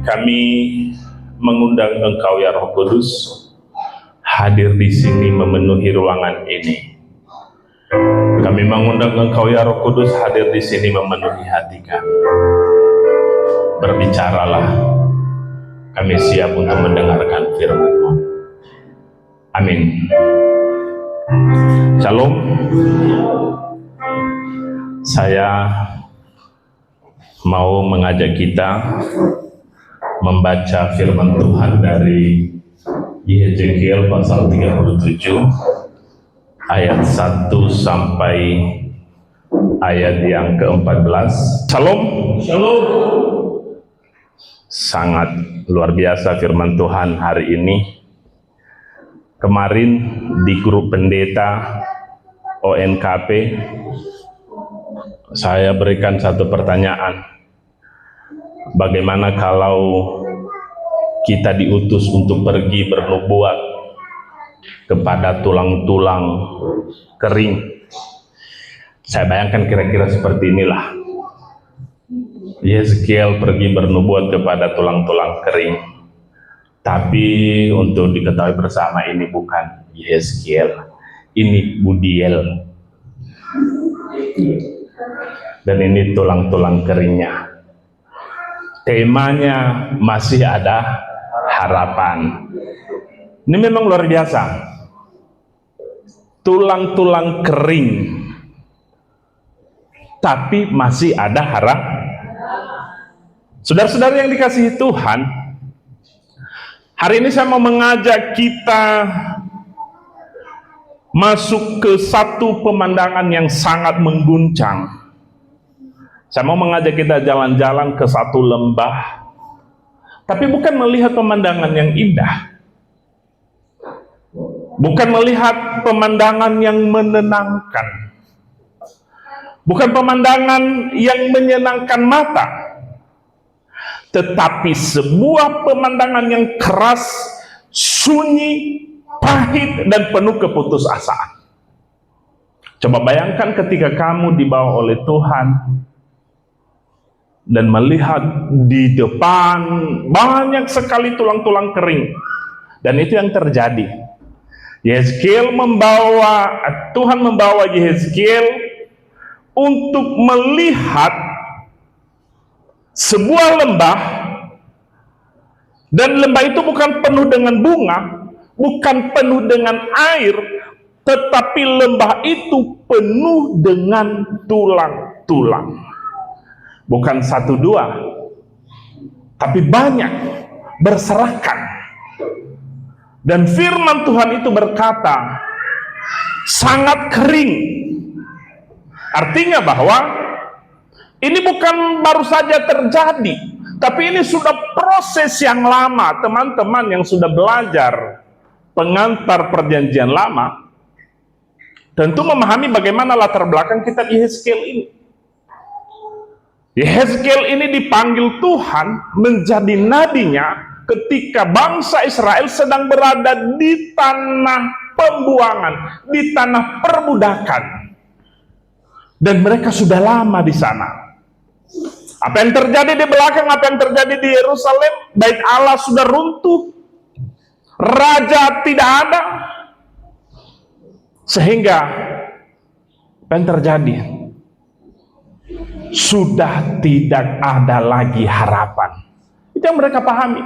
Kami mengundang Engkau ya Roh Kudus hadir di sini memenuhi ruangan ini. Kami mengundang Engkau ya Roh Kudus hadir di sini memenuhi hati kami. Berbicaralah, kami siap untuk mendengarkan firman-Mu. Amin. Shalom. Saya mau mengajak kita membaca firman Tuhan dari Yeskiel pasal 37 ayat 1 sampai ayat yang ke-14. Shalom. Shalom. Sangat luar biasa firman Tuhan hari ini. Kemarin di grup pendeta ONKP saya berikan satu pertanyaan. Bagaimana kalau kita diutus untuk pergi bernubuat kepada tulang-tulang kering? Saya bayangkan kira-kira seperti inilah. Yeskiel pergi bernubuat kepada tulang-tulang kering. Tapi untuk diketahui bersama, ini bukan Yeskiel, ini Budiel. Dan ini tulang-tulang keringnya. Temanya masih ada harapan. Ini memang luar biasa. Tulang-tulang kering, tapi masih ada harap. Saudara-saudara yang dikasihi Tuhan, hari ini saya mau mengajak kita masuk ke satu pemandangan yang sangat mengguncang. Saya mau mengajak kita jalan-jalan ke satu lembah, tapi bukan melihat pemandangan yang indah, bukan melihat pemandangan yang menenangkan, bukan pemandangan yang menyenangkan mata, tetapi sebuah pemandangan yang keras, sunyi, pahit, dan penuh keputusasaan. Coba bayangkan ketika kamu dibawa oleh Tuhan dan melihat di depan banyak sekali tulang-tulang kering. Dan itu yang terjadi. Tuhan membawa Yeskiel untuk melihat sebuah lembah, dan lembah itu bukan penuh dengan bunga, bukan penuh dengan air, tetapi lembah itu penuh dengan tulang-tulang. Bukan satu dua, tapi banyak, berserakan. Dan firman Tuhan itu berkata, sangat kering. Artinya bahwa ini bukan baru saja terjadi, tapi ini sudah proses yang lama. Teman-teman yang sudah belajar pengantar perjanjian lama tentu memahami bagaimana latar belakang kitab Yeskiel ini. Yeskiel ini dipanggil Tuhan menjadi nabinya ketika bangsa Israel sedang berada di tanah pembuangan, di tanah perbudakan, dan mereka sudah lama di sana. Apa yang terjadi di belakang, apa yang terjadi di Yerusalem? Bait Allah sudah runtuh, raja tidak ada, sehingga apa yang terjadi? Sudah tidak ada lagi harapan. Itu yang mereka pahami.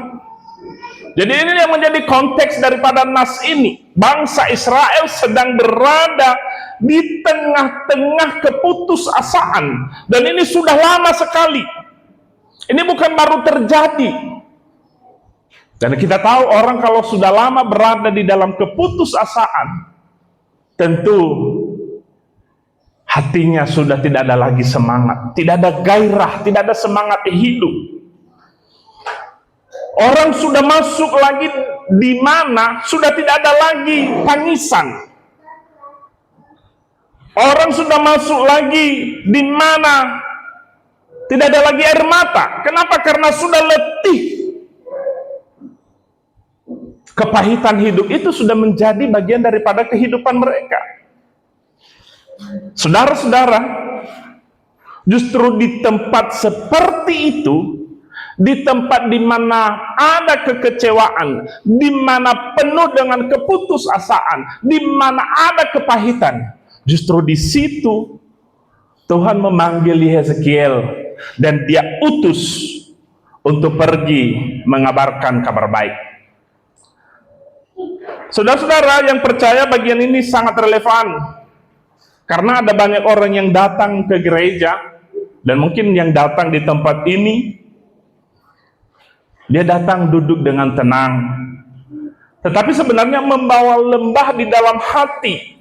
Jadi ini yang menjadi konteks daripada nas ini. Bangsa Israel sedang berada di tengah-tengah keputusasaan, dan ini sudah lama sekali. Ini bukan baru terjadi. Dan kita tahu orang kalau sudah lama berada di dalam keputusasaan, tentu hatinya sudah tidak ada lagi semangat, tidak ada gairah, tidak ada semangat hidup. Orang sudah masuk lagi di mana sudah tidak ada lagi tangisan. Orang sudah masuk lagi di mana tidak ada lagi air mata. Kenapa? Karena sudah letih. Kepahitan hidup itu sudah menjadi bagian daripada kehidupan mereka. Saudara-saudara, justru di tempat seperti itu, di tempat di mana ada kekecewaan, di mana penuh dengan keputusasaan, di mana ada kepahitan, justru di situ Tuhan memanggil Yeskiel dan dia utus untuk pergi mengabarkan kabar baik. Saudara-saudara yang percaya, bagian ini sangat relevan karena ada banyak orang yang datang ke gereja, dan mungkin yang datang di tempat ini dia datang duduk dengan tenang, tetapi sebenarnya membawa lembah di dalam hati.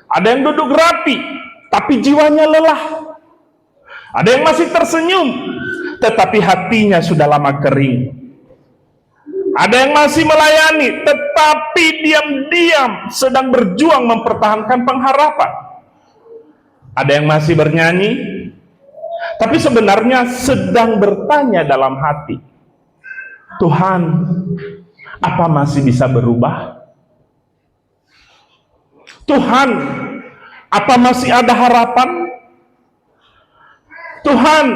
Ada yang duduk rapi, tapi jiwanya lelah. Ada yang masih tersenyum, tetapi hatinya sudah lama kering. Ada yang masih melayani, tetapi diam-diam sedang berjuang mempertahankan pengharapan. Ada yang masih bernyanyi, tapi sebenarnya sedang bertanya dalam hati, Tuhan, apa masih bisa berubah? Tuhan, apa masih ada harapan? Tuhan,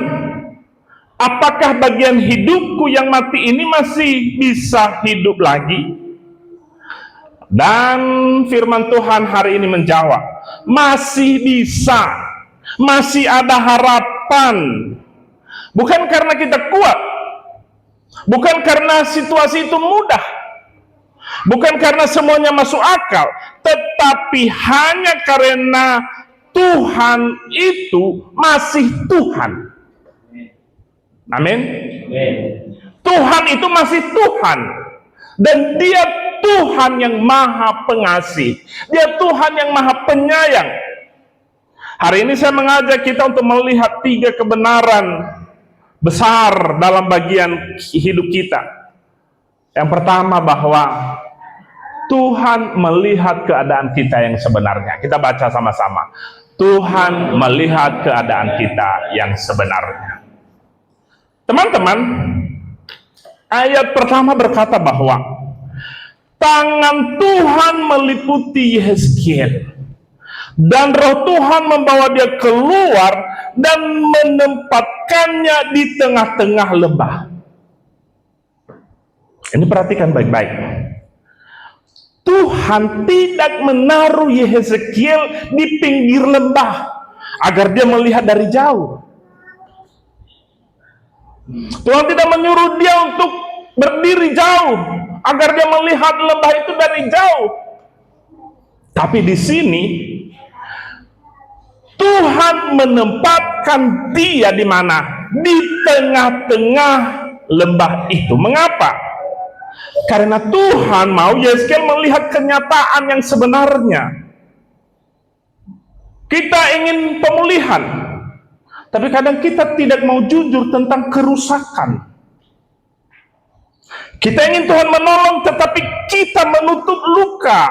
apakah bagian hidupku yang mati ini masih bisa hidup lagi? Dan firman Tuhan hari ini menjawab, masih bisa, masih ada harapan. Bukan karena kita kuat, bukan karena situasi itu mudah, bukan karena semuanya masuk akal, tetapi hanya karena Tuhan itu masih Tuhan. Amin. Tuhan itu masih Tuhan, dan dia Tuhan yang maha pengasih, dia Tuhan yang maha penyayang. Hari ini saya mengajak kita untuk melihat 3 kebenaran besar dalam bagian hidup kita. Yang pertama, bahwa Tuhan melihat keadaan kita yang sebenarnya. Kita baca sama-sama. Tuhan melihat keadaan kita yang sebenarnya. Teman-teman, ayat pertama berkata bahwa tangan Tuhan meliputi Yeskiel, dan roh Tuhan membawa dia keluar dan menempatkannya di tengah-tengah lembah. Ini perhatikan baik-baik. Tuhan tidak menaruh Yeskiel di pinggir lembah agar dia melihat dari jauh. Tuhan tidak menyuruh dia untuk berdiri jauh agar dia melihat lembah itu dari jauh. Tapi di sini Tuhan menempatkan dia di mana? Di tengah-tengah lembah itu. Mengapa? Karena Tuhan mau Yeskiel melihat kenyataan yang sebenarnya. Kita ingin pemulihan, tapi kadang kita tidak mau jujur tentang kerusakan. Kita ingin Tuhan menolong, tetapi kita menutup luka.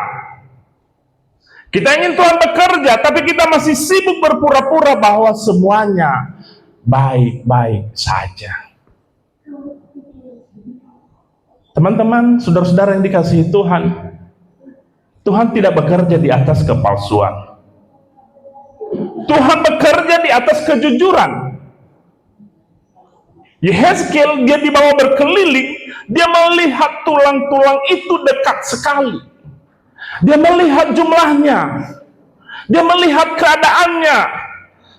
Kita ingin Tuhan bekerja, tapi kita masih sibuk berpura-pura bahwa semuanya baik-baik saja. Teman-teman, saudara-saudara yang dikasihi Tuhan, Tuhan tidak bekerja di atas kepalsuan. Tuhan bekerja di atas kejujuran. Yeskiel, dia dibawa berkeliling, dia melihat tulang-tulang itu dekat sekali. Dia melihat jumlahnya, dia melihat keadaannya,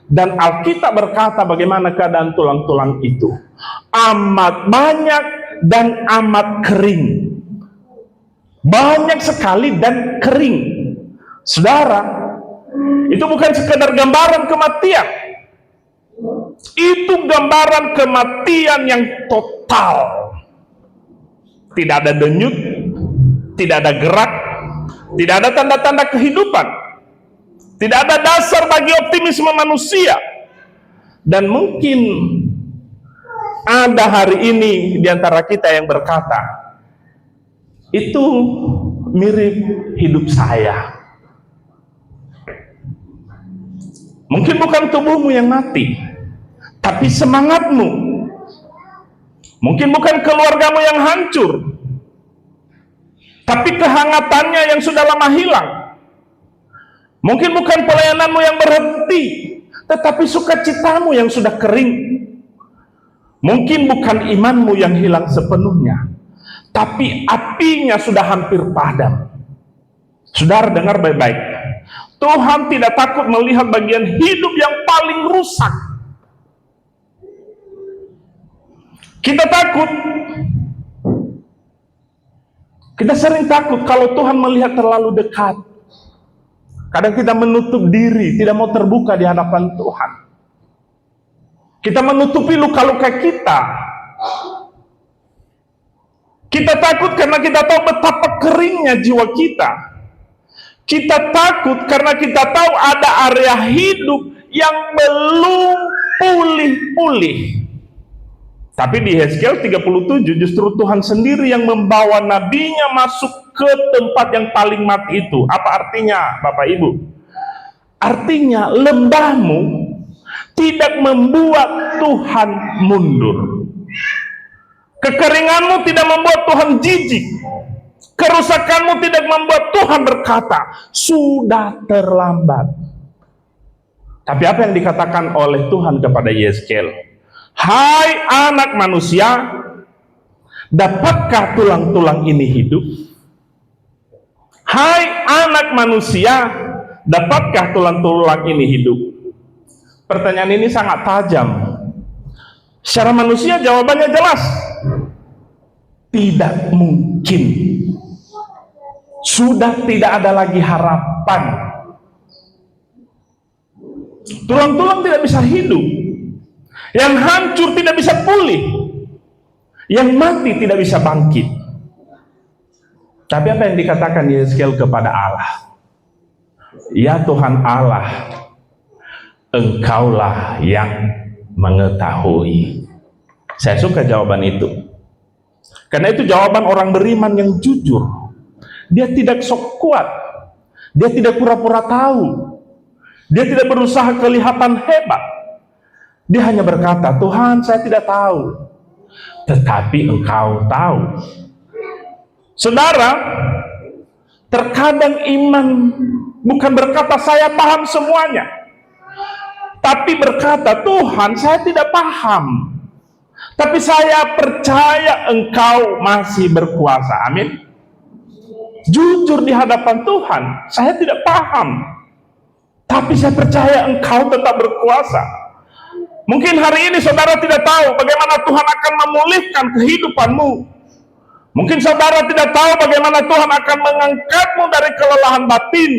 dan Alkitab berkata bagaimana keadaan tulang-tulang itu. Amat banyak dan amat kering. Banyak sekali dan kering. Saudara, itu bukan sekadar gambaran kematian. Itu gambaran kematian yang total. Tidak ada denyut, tidak ada gerak, tidak ada tanda-tanda kehidupan, tidak ada dasar bagi optimisme manusia. Dan mungkin ada hari ini di antara kita yang berkata, itu mirip hidup saya. Mungkin bukan tubuhmu yang mati, tapi semangatmu. Mungkin bukan keluargamu yang hancur, tapi kehangatannya yang sudah lama hilang. Mungkin bukan pelayananmu yang berhenti, tetapi sukacitamu yang sudah kering. Mungkin bukan imanmu yang hilang sepenuhnya, tapi apinya sudah hampir padam. Saudara dengar baik-baik. Tuhan tidak takut melihat bagian hidup yang paling rusak. Kita takut. Kita sering takut kalau Tuhan melihat terlalu dekat. Kadang kita menutup diri, tidak mau terbuka di hadapan Tuhan. Kita menutupi luka-luka kita. Kita takut karena kita tahu betapa keringnya jiwa kita. Kita takut karena kita tahu ada area hidup yang belum pulih-pulih. Tapi di Hezkiel 37 justru Tuhan sendiri yang membawa nabinya masuk ke tempat yang paling mati itu. Apa artinya, Bapak Ibu? Artinya lembahmu tidak membuat Tuhan mundur. Kekeringanmu tidak membuat Tuhan jijik. Kerusakanmu tidak membuat Tuhan berkata, sudah terlambat. Tapi apa yang dikatakan oleh Tuhan kepada Yeskel? Hai anak manusia, dapatkah tulang-tulang ini hidup? Hai anak manusia, dapatkah tulang-tulang ini hidup? Pertanyaan ini sangat tajam. Secara manusia jawabannya jelas. Tidak mungkin. Sudah tidak ada lagi harapan. Tulang-tulang tidak bisa hidup. Yang hancur tidak bisa pulih. Yang mati tidak bisa bangkit. Tapi apa yang dikatakan Yeskel kepada Allah? Ya Tuhan Allah, Engkaulah yang mengetahui. Saya suka jawaban itu. Karena itu jawaban orang beriman yang jujur. Dia tidak sok kuat. Dia tidak pura-pura tahu. Dia tidak berusaha kelihatan hebat. Dia hanya berkata, Tuhan saya tidak tahu. Tetapi Engkau tahu. Saudara, terkadang iman bukan berkata saya paham semuanya. Tapi berkata, Tuhan saya tidak paham. Tapi saya percaya Engkau masih berkuasa. Amin. Jujur di hadapan Tuhan, saya tidak paham. Tapi saya percaya Engkau tetap berkuasa. Mungkin hari ini saudara tidak tahu bagaimana Tuhan akan memulihkan kehidupanmu. Mungkin saudara tidak tahu bagaimana Tuhan akan mengangkatmu dari kelelahan batin.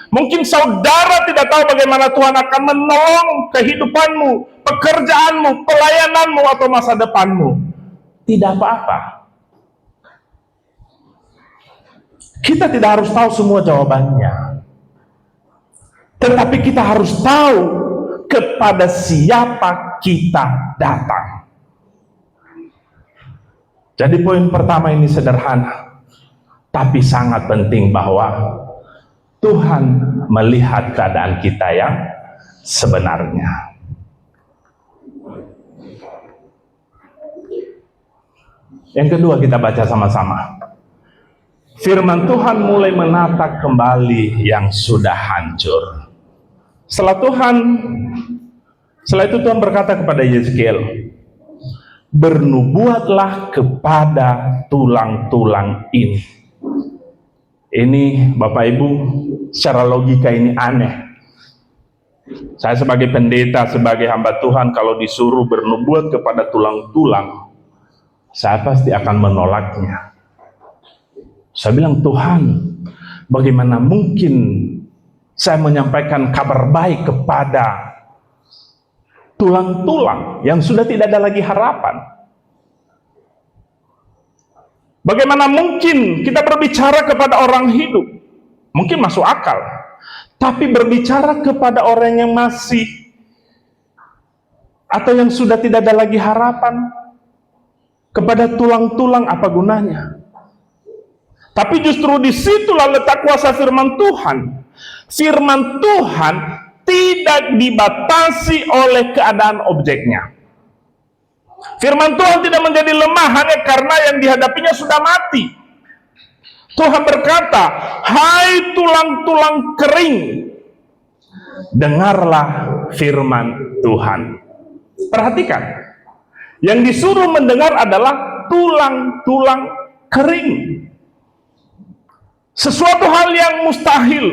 Mungkin saudara tidak tahu bagaimana Tuhan akan menolong kehidupanmu, pekerjaanmu, pelayananmu, atau masa depanmu. Tidak apa-apa. Kita tidak harus tahu semua jawabannya. Tetapi kita harus tahu kepada siapa kita datang. Jadi poin pertama ini sederhana, tapi sangat penting bahwa Tuhan melihat keadaan kita yang sebenarnya. Yang kedua kita baca sama-sama. Firman Tuhan mulai menata kembali yang sudah hancur. Setelah itu Tuhan berkata kepada Yeskel, bernubuatlah kepada tulang-tulang ini. Ini Bapak Ibu, secara logika ini aneh. Saya sebagai pendeta, sebagai hamba Tuhan, kalau disuruh bernubuat kepada tulang-tulang, saya pasti akan menolaknya. Saya bilang, Tuhan, bagaimana mungkin saya menyampaikan kabar baik kepada tulang-tulang yang sudah tidak ada lagi harapan? Bagaimana mungkin kita berbicara kepada orang hidup? Mungkin masuk akal. Tapi berbicara kepada orang yang masih atau yang sudah tidak ada lagi harapan, kepada tulang-tulang apa gunanya? Tapi justru disitulah letak kuasa firman Tuhan. Firman Tuhan tidak dibatasi oleh keadaan objeknya. Firman Tuhan tidak menjadi lemah hanya karena yang dihadapinya sudah mati. Tuhan berkata, hai tulang-tulang kering, dengarlah firman Tuhan. Perhatikan, Yang disuruh mendengar adalah tulang-tulang kering. Sesuatu hal yang mustahil.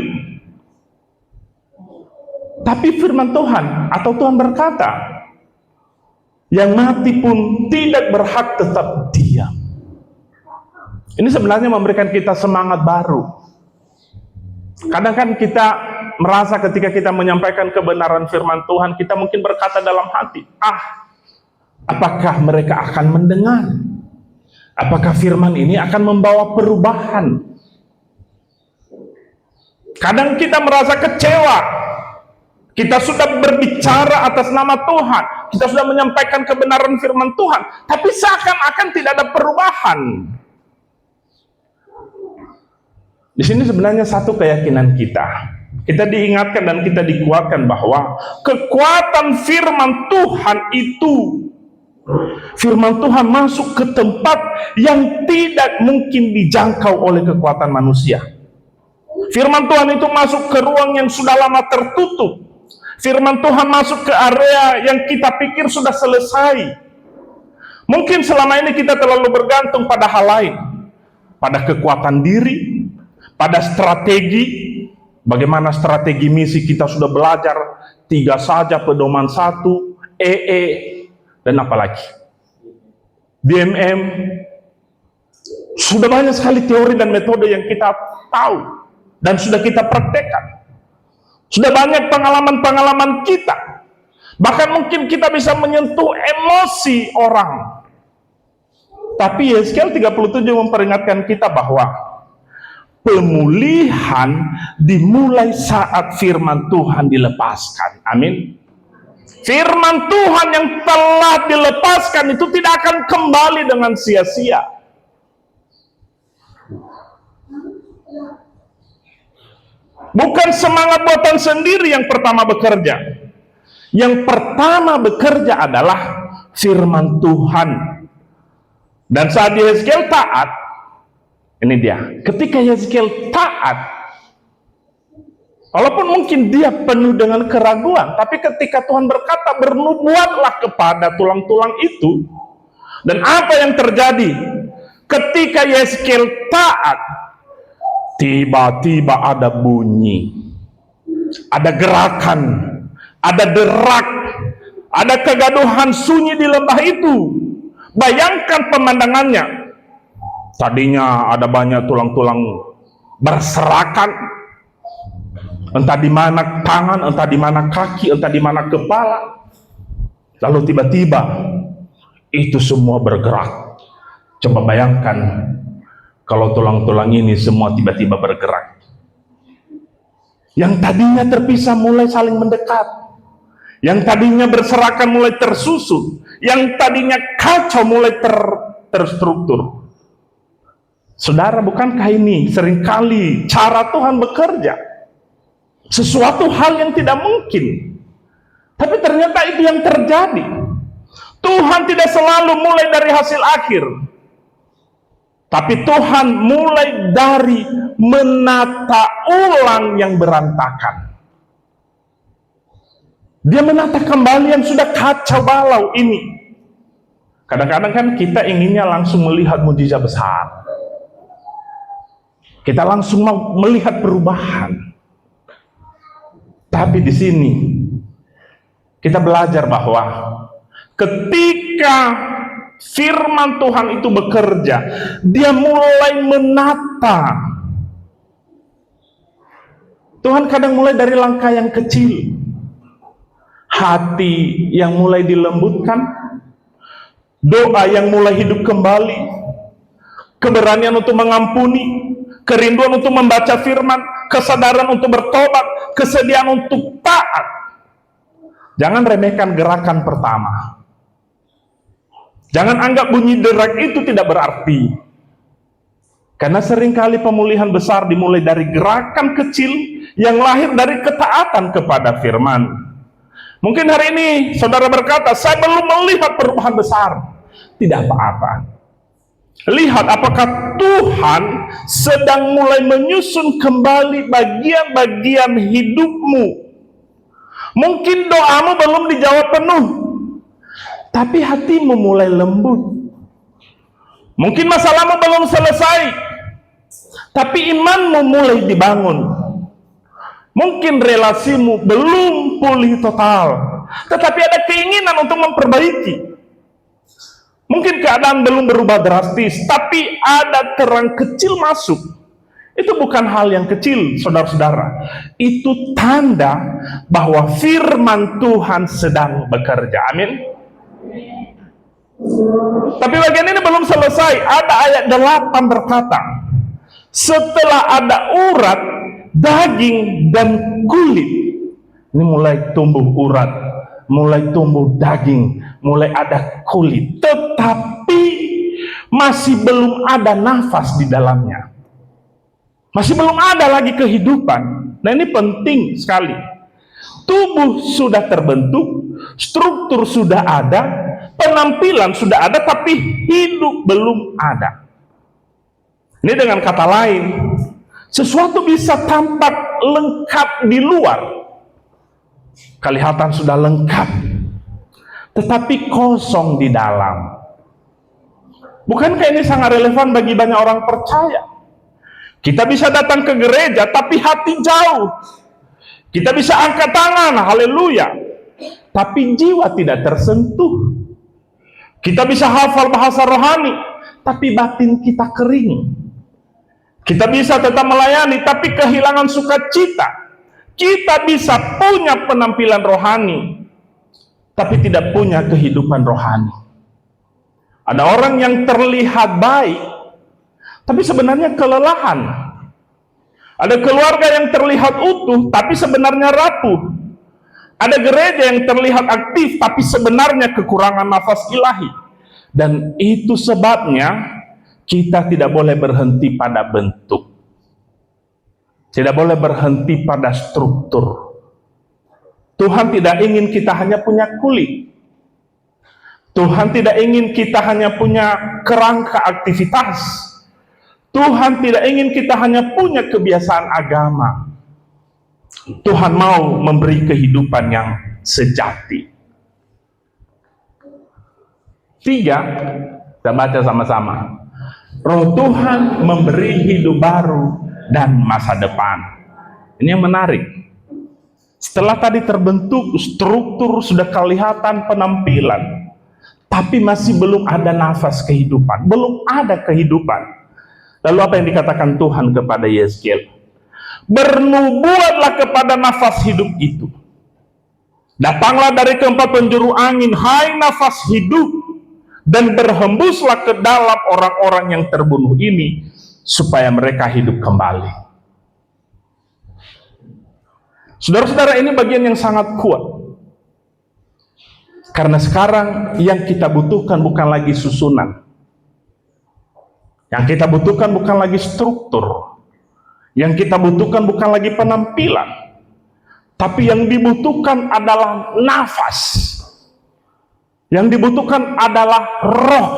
Tapi firman Tuhan atau Tuhan berkata, yang mati pun tidak berhak tetap diam. Ini sebenarnya memberikan kita semangat baru. Kadang kan kita merasa ketika kita menyampaikan kebenaran firman Tuhan, kita mungkin berkata dalam hati, apakah mereka akan mendengar? Apakah firman ini akan membawa perubahan? Kadang kita merasa kecewa. Kita sudah berbicara atas nama Tuhan, kita sudah menyampaikan kebenaran firman Tuhan, tapi seakan-akan tidak ada perubahan. Di sini sebenarnya satu keyakinan kita. Kita diingatkan dan kita dikuatkan bahwa kekuatan firman Tuhan itu, firman Tuhan masuk ke tempat yang tidak mungkin dijangkau oleh kekuatan manusia. Firman Tuhan itu masuk ke ruang yang sudah lama tertutup. Firman Tuhan masuk ke area yang kita pikir sudah selesai. Mungkin selama ini kita terlalu bergantung pada hal lain, pada kekuatan diri, pada strategi. Bagaimana strategi misi kita sudah belajar 3 saja, pedoman 1, dan apalagi DMM. Sudah banyak sekali teori dan metode yang kita tahu dan sudah kita praktekkan. Sudah banyak pengalaman-pengalaman kita. Bahkan mungkin kita bisa menyentuh emosi orang. Tapi Yeskiel 37 memperingatkan kita bahwa pemulihan dimulai saat firman Tuhan dilepaskan. Amin. Firman Tuhan yang telah dilepaskan itu tidak akan kembali dengan sia-sia. Bukan semangat buatan sendiri yang pertama bekerja. Yang pertama bekerja adalah firman Tuhan. Dan saat Yeskiel taat, ini dia, ketika Yeskiel taat, walaupun mungkin dia penuh dengan keraguan, tapi ketika Tuhan berkata, bernubuatlah kepada tulang-tulang itu. Dan apa yang terjadi? Ketika Yeskiel taat, tiba-tiba ada bunyi, ada gerakan, ada derak, ada kegaduhan sunyi di lembah itu. Bayangkan pemandangannya. Tadinya ada banyak tulang-tulang berserakan, entah di mana tangan, entah di mana kaki, entah di mana kepala. Lalu tiba-tiba itu semua bergerak. Coba bayangkan kalau tulang-tulang ini semua tiba-tiba bergerak. Yang tadinya terpisah mulai saling mendekat. Yang tadinya berserakan mulai tersusun. Yang tadinya kacau mulai terstruktur. Saudara, bukankah ini seringkali cara Tuhan bekerja? Sesuatu hal yang tidak mungkin. Tapi ternyata itu yang terjadi. Tuhan tidak selalu mulai dari hasil akhir. Tapi Tuhan mulai dari menata ulang yang berantakan. Dia menata kembali yang sudah kacau balau ini. Kadang-kadang kan kita inginnya langsung melihat mujizat besar. Kita langsung mau melihat perubahan. Tapi di sini kita belajar bahwa ketika firman Tuhan itu bekerja, dia mulai menata. Tuhan kadang mulai dari langkah yang kecil. Hati yang mulai dilembutkan, doa yang mulai hidup kembali, keberanian untuk mengampuni, kerinduan untuk membaca firman, kesadaran untuk bertobat, kesediaan untuk taat. Jangan remehkan gerakan pertama. Jangan anggap bunyi derak itu tidak berarti. Karena seringkali pemulihan besar dimulai dari gerakan kecil yang lahir dari ketaatan kepada firman. Mungkin hari ini saudara berkata, saya belum melihat perubahan besar. Tidak apa-apa. Lihat apakah Tuhan sedang mulai menyusun kembali bagian-bagian hidupmu. Mungkin doamu belum dijawab penuh, tapi hatimu mulai lembut. Mungkin masalahmu belum selesai, tapi imanmu mulai dibangun. Mungkin relasimu belum pulih total, tetapi ada keinginan untuk memperbaiki. Mungkin keadaan belum berubah drastis, tapi ada terang kecil masuk. Itu bukan hal yang kecil, saudara-saudara. Itu tanda bahwa firman Tuhan sedang bekerja. Amin. Tapi bagian ini belum selesai. Ada ayat 8 berkata, setelah ada urat, daging, dan kulit. Ini mulai tumbuh urat, mulai tumbuh daging, mulai ada kulit. Tetapi masih belum ada nafas di dalamnya. Masih belum ada lagi kehidupan. Nah, ini penting sekali. Tubuh sudah terbentuk, struktur sudah ada, penampilan sudah ada, tapi hidup belum ada. Ini dengan kata lain, sesuatu bisa tampak lengkap di luar, kelihatan sudah lengkap, tetapi kosong di dalam. Bukankah ini sangat relevan bagi banyak orang percaya? Kita bisa datang ke gereja, tapi hati jauh. Kita bisa angkat tangan, haleluya, tapi jiwa tidak tersentuh. Kita bisa hafal bahasa rohani, tapi batin kita kering. Kita bisa tetap melayani, tapi kehilangan sukacita. Kita bisa punya penampilan rohani, tapi tidak punya kehidupan rohani. Ada orang yang terlihat baik, tapi sebenarnya kelelahan. Ada keluarga yang terlihat utuh, tapi sebenarnya rapuh. Ada gereja yang terlihat aktif, tapi sebenarnya kekurangan nafas ilahi. Dan itu sebabnya kita tidak boleh berhenti pada bentuk. Tidak boleh berhenti pada struktur. Tuhan tidak ingin kita hanya punya kulit. Tuhan tidak ingin kita hanya punya kerangka aktivitas. Tuhan tidak ingin kita hanya punya kebiasaan agama. Tuhan mau memberi kehidupan yang sejati. 3, kita baca sama-sama. Roh Tuhan memberi hidup baru dan masa depan. Ini yang menarik. Setelah tadi terbentuk, struktur sudah kelihatan, penampilan, tapi masih belum ada nafas kehidupan, belum ada kehidupan. Lalu apa yang dikatakan Tuhan kepada Yeskiel? Bernubuatlah kepada nafas hidup itu. Datanglah dari keempat penjuru angin, hai nafas hidup, dan berhembuslah ke dalam orang-orang yang terbunuh ini, supaya mereka hidup kembali. Saudara-saudara, ini bagian yang sangat kuat. Karena sekarang yang kita butuhkan bukan lagi susunan. Yang kita butuhkan bukan lagi struktur. Yang kita butuhkan bukan lagi penampilan. Tapi yang dibutuhkan adalah nafas. Yang dibutuhkan adalah roh.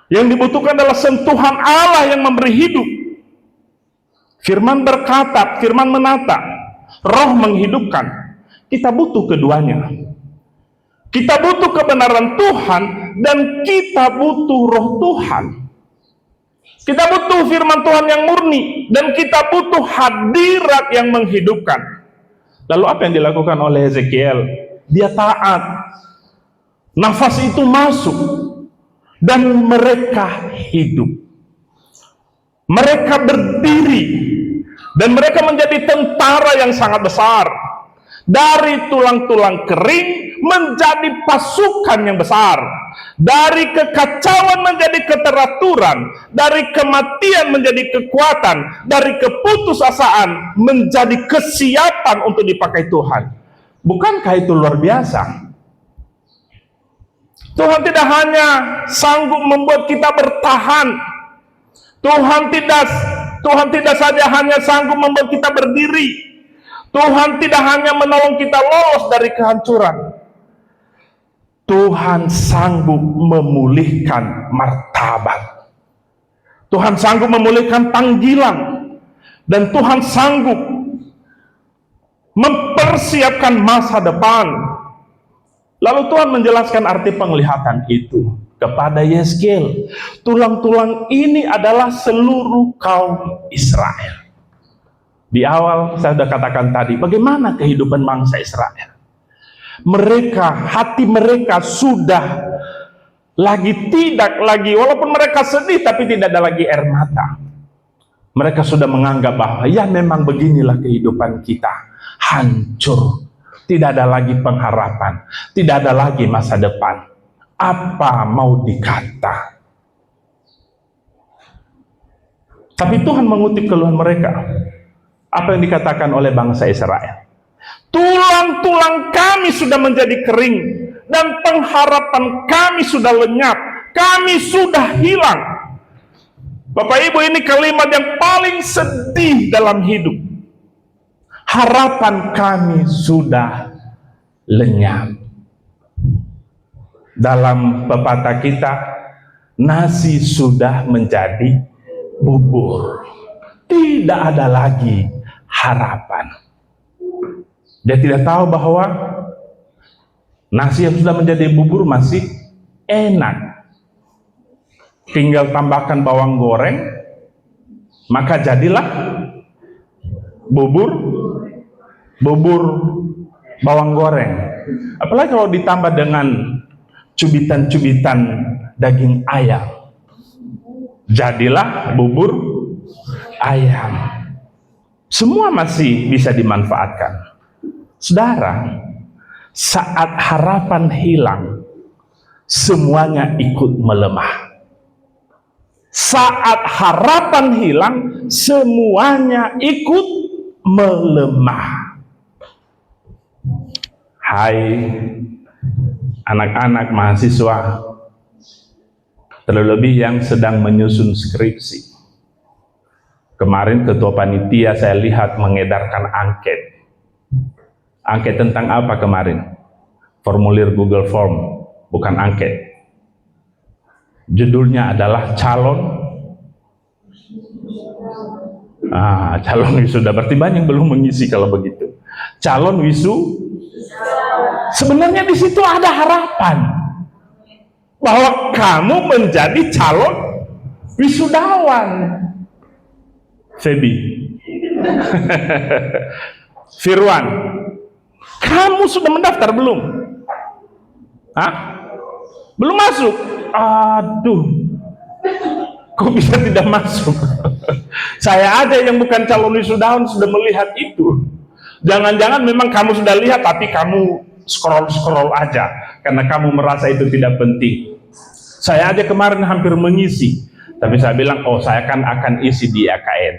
Yang dibutuhkan adalah sentuhan Allah yang memberi hidup. Firman berkata, firman menata, roh menghidupkan. Kita butuh keduanya. Kita butuh kebenaran Tuhan dan kita butuh roh Tuhan. Kita butuh firman Tuhan yang murni dan kita butuh hadirat yang menghidupkan. Lalu apa yang dilakukan oleh Hezekiel? Dia taat. Nafas itu masuk dan mereka hidup. Mereka berdiri dan mereka menjadi tentara yang sangat besar. Dari tulang-tulang kering menjadi pasukan yang besar. Dari kekacauan menjadi keteraturan. Dari kematian menjadi kekuatan. Dari keputusasaan menjadi kesiapan untuk dipakai Tuhan. Bukankah itu luar biasa? Tuhan tidak hanya sanggup membuat kita bertahan. Tuhan tidak saja hanya sanggup membuat kita berdiri. Tuhan tidak hanya menolong kita lolos dari kehancuran. Tuhan sanggup memulihkan martabat. Tuhan sanggup memulihkan panggilan. Dan Tuhan sanggup mempersiapkan masa depan. Lalu Tuhan menjelaskan arti penglihatan itu kepada Yeskel. Tulang-tulang ini adalah seluruh kaum Israel. Di awal saya sudah katakan tadi, bagaimana kehidupan bangsa Israel. Hati mereka sudah tidak lagi, walaupun mereka sedih, tapi tidak ada lagi air mata. Mereka sudah menganggap bahwa ya memang beginilah kehidupan kita, hancur. Tidak ada lagi pengharapan, tidak ada lagi masa depan. Apa mau dikata? Tapi Tuhan mengutip keluhan mereka. Apa yang dikatakan oleh bangsa Israel? Tulang-tulang kami sudah menjadi kering, dan pengharapan kami sudah lenyap, kami sudah hilang. Bapak Ibu, ini kalimat yang paling sedih dalam hidup. Harapan kami sudah lenyap. Dalam pepatah kita, nasi sudah menjadi bubur. Tidak ada lagi harapan. Dia tidak tahu bahwa nasi yang sudah menjadi bubur masih enak. Tinggal tambahkan bawang goreng, maka jadilah bubur bawang goreng. Apalagi kalau ditambah dengan cubitan-cubitan daging ayam, jadilah bubur ayam. Semua masih bisa dimanfaatkan. Saudara, saat harapan hilang, semuanya ikut melemah. Saat harapan hilang, semuanya ikut melemah. Hai anak-anak mahasiswa, terlebih yang sedang menyusun skripsi. Kemarin ketua panitia saya lihat mengedarkan angket. Angket tentang apa kemarin? Formulir Google Form, bukan angket. Judulnya adalah calon wisuda. Berarti banyak yang belum mengisi kalau begitu. Calon sebenarnya di situ ada harapan bahwa kamu menjadi calon wisudawan. Feby, Firwan, kamu sudah mendaftar belum? Belum masuk? Aduh, kok bisa tidak masuk? Saya aja yang bukan calon wisudawan sudah melihat itu. Jangan-jangan memang kamu sudah lihat, tapi kamu scroll aja karena kamu merasa itu tidak penting. Saya aja kemarin hampir mengisi, tapi saya bilang, saya akan isi di AKN.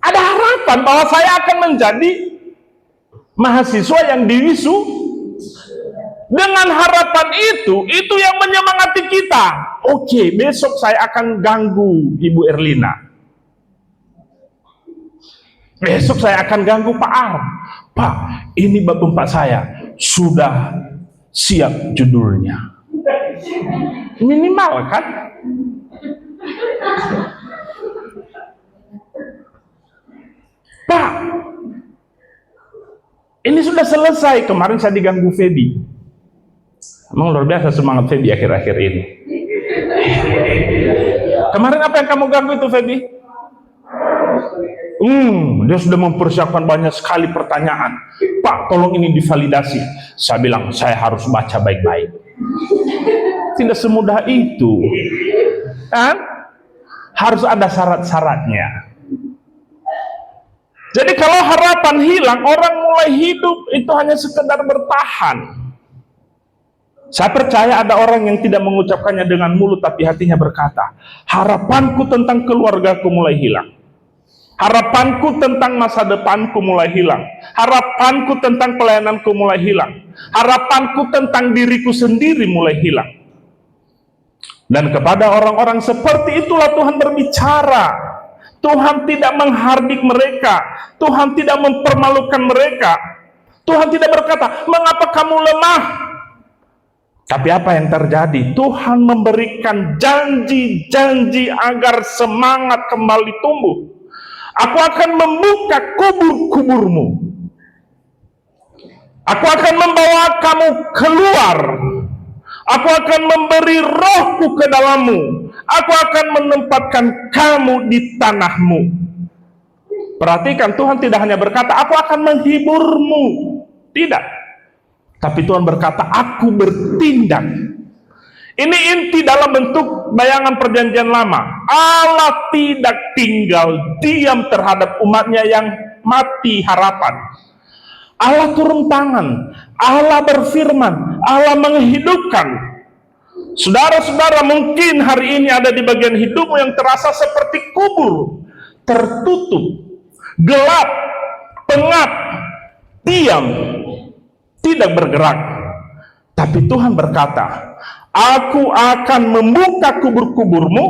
Ada harapan bahwa saya akan menjadi mahasiswa yang diwisu. Dengan harapan itu yang menyemangati kita. Oke, besok saya akan ganggu Ibu Erlina. Besok saya akan ganggu Pak Ar. Pak, ini bab 4 saya sudah siap judulnya. Minimal kan? Pak, ini sudah selesai. Kemarin saya diganggu Feby. Emang luar biasa semangat Feby akhir-akhir ini. Kemarin apa yang kamu ganggu itu, Feby? Dia sudah mempersiapkan banyak sekali pertanyaan. Pak, tolong ini divalidasi. Saya bilang, saya harus baca baik-baik. Tidak semudah itu. Kan? Harus ada syarat-syaratnya. Jadi kalau harapan hilang, orang mulai hidup itu hanya sekedar bertahan. Saya percaya ada orang yang tidak mengucapkannya dengan mulut, tapi hatinya berkata, harapanku tentang keluargaku mulai hilang. Harapanku tentang masa depanku mulai hilang. Harapanku tentang pelayananku mulai hilang. Harapanku tentang diriku sendiri mulai hilang. Dan kepada orang-orang seperti itulah Tuhan berbicara. Tuhan tidak menghardik mereka. Tuhan tidak mempermalukan mereka. Tuhan tidak berkata, mengapa kamu lemah? Tapi apa yang terjadi? Tuhan memberikan janji-janji agar semangat kembali tumbuh. Aku akan membuka kubur-kuburmu. Aku akan membawa kamu keluar. Aku akan memberi rohku ke dalammu. Aku akan menempatkan kamu di tanahmu. Perhatikan, Tuhan tidak hanya berkata, aku akan menghiburmu. Tidak. Tapi Tuhan berkata, aku bertindak. Ini inti dalam bentuk bayangan perjanjian lama. Allah tidak tinggal diam terhadap umatnya yang mati harapan. Allah turun tangan, Allah berfirman, Allah menghidupkan. Saudara-saudara, mungkin hari ini ada di bagian hidupmu yang terasa seperti kubur, tertutup, gelap, pengap, diam, tidak bergerak. Tapi Tuhan berkata, aku akan membuka kubur-kuburmu.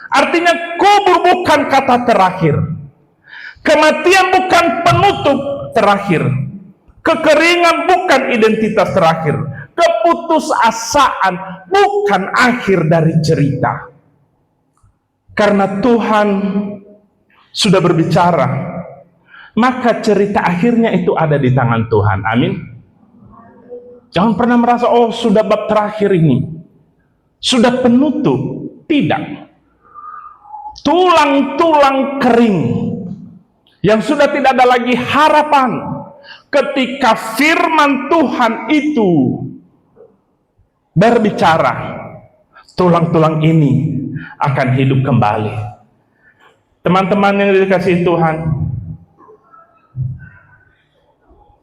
Artinya kubur bukan kata terakhir, kematian bukan penutup terakhir, kekeringan bukan identitas terakhir, keputusasaan bukan akhir dari cerita. Karena Tuhan sudah berbicara, maka cerita akhirnya itu ada di tangan Tuhan. Amin. Jangan pernah merasa, oh sudah bab terakhir ini, sudah penutup. Tidak. Tulang-tulang kering yang sudah tidak ada lagi harapan. Ketika firman Tuhan itu berbicara, tulang-tulang ini akan hidup kembali. Teman-teman yang dikasihi Tuhan,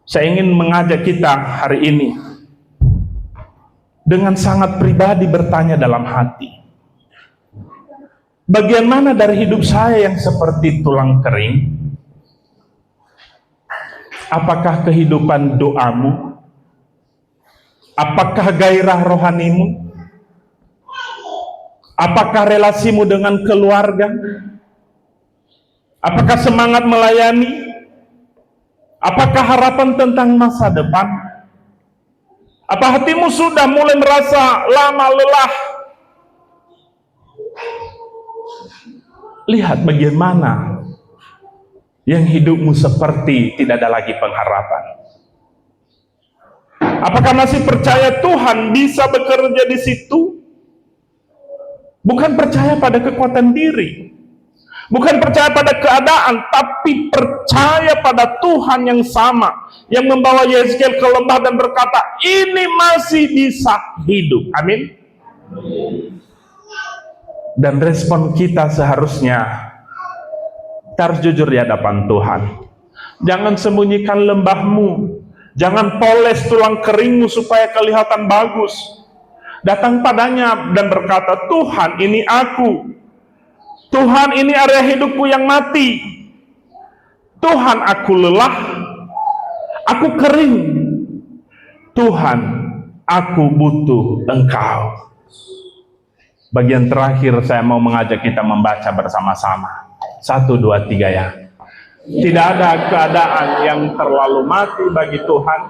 saya ingin mengajak kita hari ini dengan sangat pribadi bertanya dalam hati, bagian mana dari hidup saya yang seperti tulang kering? Apakah kehidupan doamu? Apakah gairah rohanimu? Apakah relasimu dengan keluarga? Apakah semangat melayani? Apakah harapan tentang masa depan? Apa hatimu sudah mulai merasa lama lelah? Lihat bagian mana yang hidupmu seperti tidak ada lagi pengharapan. Apakah masih percaya Tuhan bisa bekerja di situ? Bukan percaya pada kekuatan diri, bukan percaya pada keadaan, tapi percaya pada Tuhan yang sama, yang membawa Yezkiel ke lembah dan berkata, ini masih bisa hidup. Amin. Dan respon kita seharusnya, kita harus jujur di hadapan Tuhan. Jangan sembunyikan lembahmu, jangan poles tulang keringmu supaya kelihatan bagus. Datang padanya dan berkata, Tuhan ini aku, Tuhan ini area hidupku yang mati, Tuhan aku lelah, aku kering, Tuhan aku butuh Engkau. Bagian terakhir saya mau mengajak kita membaca bersama-sama. 1, 2, 3 ya. Tidak ada keadaan yang terlalu mati bagi Tuhan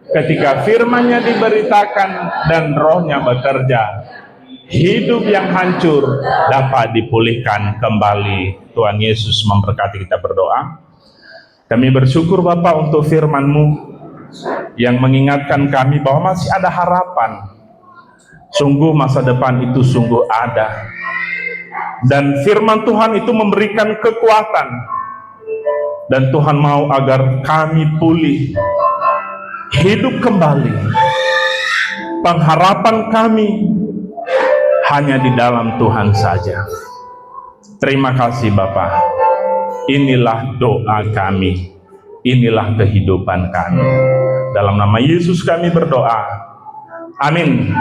ketika firman-Nya diberitakan dan Roh-Nya bekerja. Hidup yang hancur dapat dipulihkan kembali. Tuhan Yesus memberkati. Kita berdoa. Kami bersyukur Bapa untuk firman-Mu yang mengingatkan kami bahwa masih ada harapan. Sungguh masa depan itu sungguh ada. Dan firman Tuhan itu memberikan kekuatan. Dan Tuhan mau agar kami pulih, hidup kembali. Pengharapan kami hanya di dalam Tuhan saja. Terima kasih Bapa. Inilah doa kami, inilah kehidupan kami. Dalam nama Yesus kami berdoa. Amin.